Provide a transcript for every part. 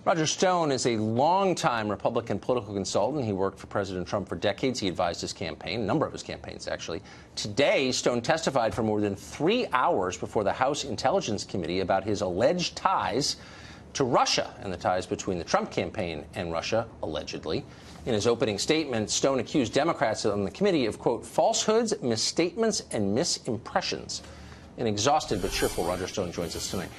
Roger Stone is a longtime Republican political consultant. He worked for President Trump for decades. He advised his campaign, a number of his campaigns, actually. Today, Stone testified for more than 3 hours before the House Intelligence Committee about his alleged ties to Russia and the ties between the Trump campaign and Russia, allegedly. In his opening statement, Stone accused Democrats on the committee of, quote, falsehoods, misstatements, and misimpressions. An exhausted but cheerful Roger Stone joins us tonight.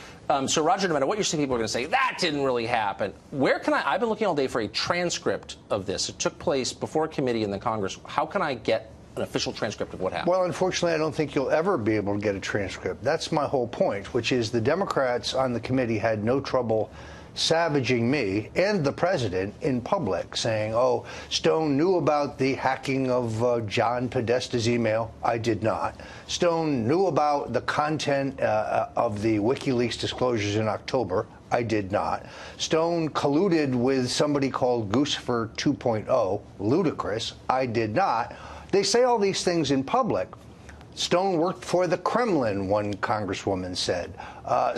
So, Roger, no matter what you're saying, people are going to say, that didn't really happen. Where can I've been looking all day for a transcript of this. It took place before a committee in the Congress. How can I get an official transcript of what happened? Well, unfortunately, I don't think you'll ever be able to get a transcript. That's my whole point, which is the Democrats on the committee had no trouble savaging me and the president in public, saying, oh, Stone knew about the hacking of John Podesta's email. I did not. Stone knew about the content of the WikiLeaks disclosures in October. I did not. Stone colluded with somebody called Guccifer 2.0. Ludicrous. I did not. They say all these things in public. Stone worked for the Kremlin, one congresswoman said.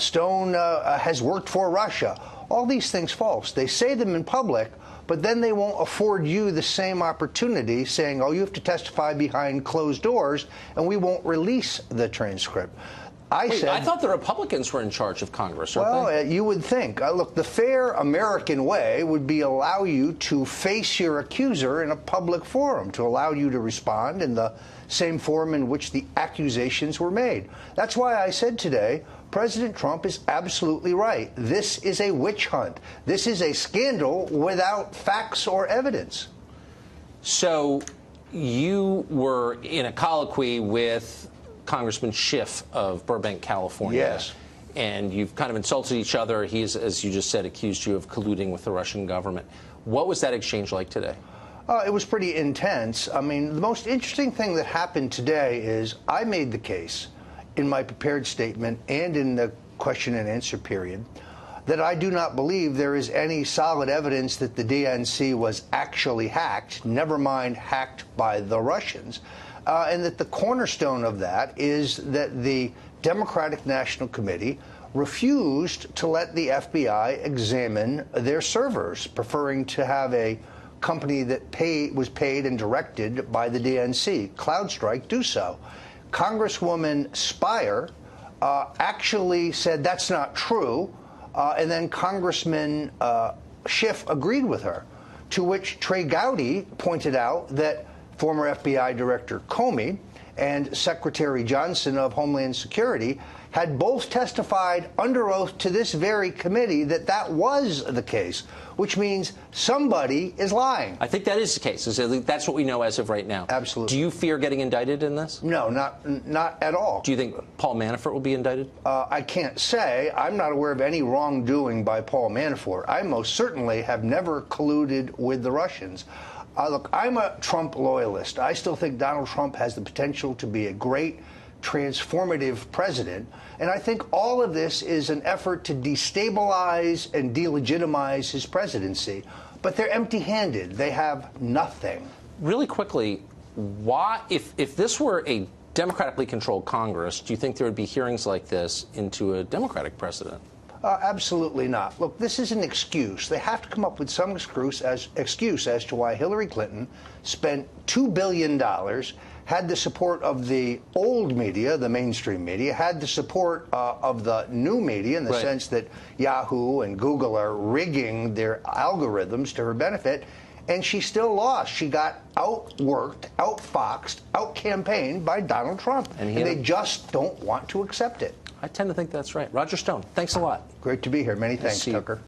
Stone has worked for Russia. All these things false. They say them in public, but then they won't afford you the same opportunity, saying, oh, you have to testify behind closed doors, and we won't release the transcript. I thought the Republicans were in charge of Congress, well, you would think. Look, the fair American way would be allow you to face your accuser in a public forum, to allow you to respond in the same forum in which the accusations were made. That's why I said today, President Trump is absolutely right. This is a witch hunt. This is a scandal without facts or evidence. So you were in a colloquy with Congressman Schiff of Burbank, California. Yes. And you've kind of insulted each other. He's, as you just said, accused you of colluding with the Russian government. What was that exchange like today? It was pretty intense. I mean, the most interesting thing that happened today is I made the case in my prepared statement and in the question and answer period that I do not believe there is any solid evidence that the DNC was actually hacked, never mind hacked by the Russians, and that the cornerstone of that is that the Democratic National Committee refused to let the FBI examine their servers, preferring to have a company that was paid and directed by the DNC, CrowdStrike, do so. Congresswoman Spire actually said that's not true, and then Congressman Schiff agreed with her, to which Trey Gowdy pointed out that former FBI Director Comey and Secretary Johnson of Homeland Security had both testified under oath to this very committee that that was the case, which means somebody is lying. I think that is the case. That's what we know as of right now. Absolutely. Do you fear getting indicted in this? No, not at all. Do you think Paul Manafort will be indicted? I can't say. I'm not aware of any wrongdoing by Paul Manafort. I most certainly have never colluded with the Russians. Look, I'm a Trump loyalist. I still think Donald Trump has the potential to be a great, transformative president. And I think all of this is an effort to destabilize and delegitimize his presidency. But they're empty-handed. They have nothing. Really quickly, why, if this were a democratically controlled Congress, do you think there would be hearings like this into a Democratic president? Absolutely not. Look, this is an excuse. They have to come up with some excuse as to why Hillary Clinton spent $2 billion, had the support of the old media, the mainstream media, had the support of the new media in the sense that Yahoo and Google are rigging their algorithms to her benefit, and she still lost. She got outworked, outfoxed, outcampaigned by Donald Trump, and they just don't want to accept it. I tend to think that's right. Roger Stone, thanks a lot. Great to be here. Many thanks, Tucker.